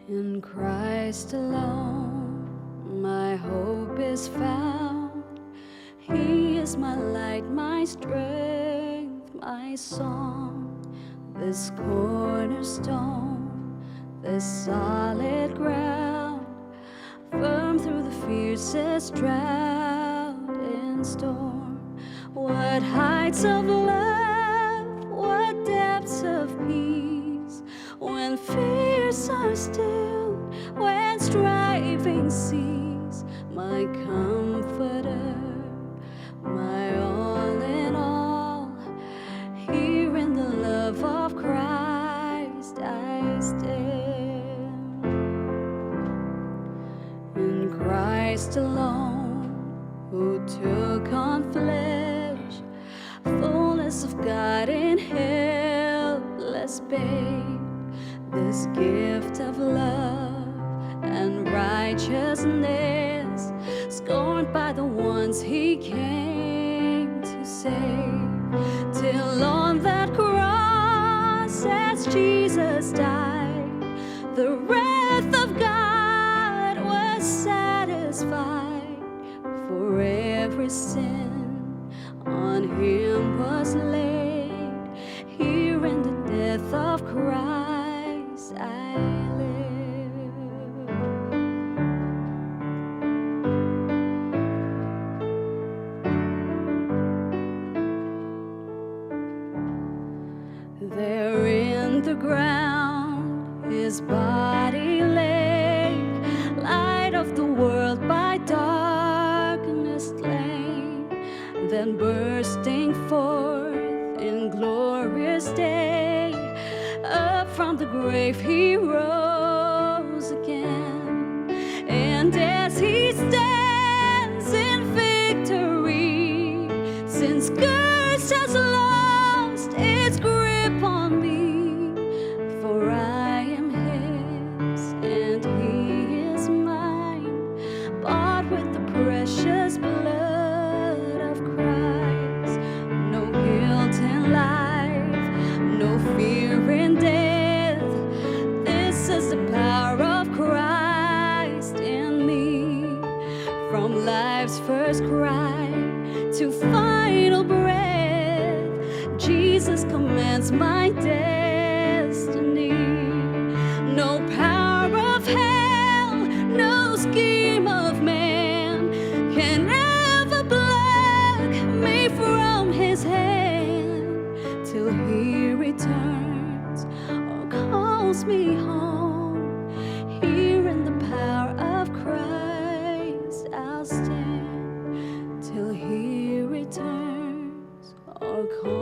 In Christ alone, my hope is found. He is my light, my strength, my song. This cornerstone, this solid ground, firm through the fiercest drought and storm. What heights of love, what depths of peace, when fears are stilled, when striving cease. My comforter, my all in all, here in the love of Christ I stand. In Christ alone, who took on flesh, fullness of God in helpless babe. This gift of love and righteousness, scorned by the ones he came to save. Till on that cross, as Jesus died, the wrath of God was satisfied. For every sin on him was laid. Here in the death of Christ I live. There in the ground his body lay, light of the world by darkness slain. Then bursting forth in glorious day, up from the grave he rose again. And as he stands in victory, sin's curse has lost its grip on me. For I am his and he is mine, bought with the precious blood of Christ. No guilt in life, no fear in death. This is the power of Christ in me. From life's first cry to final breath, Jesus commands my destiny. No power of hell, no scheme of man can ever pluck me from his hand, till he returns or calls me home. Here in the power of Christ I'll stand, till he returns or calls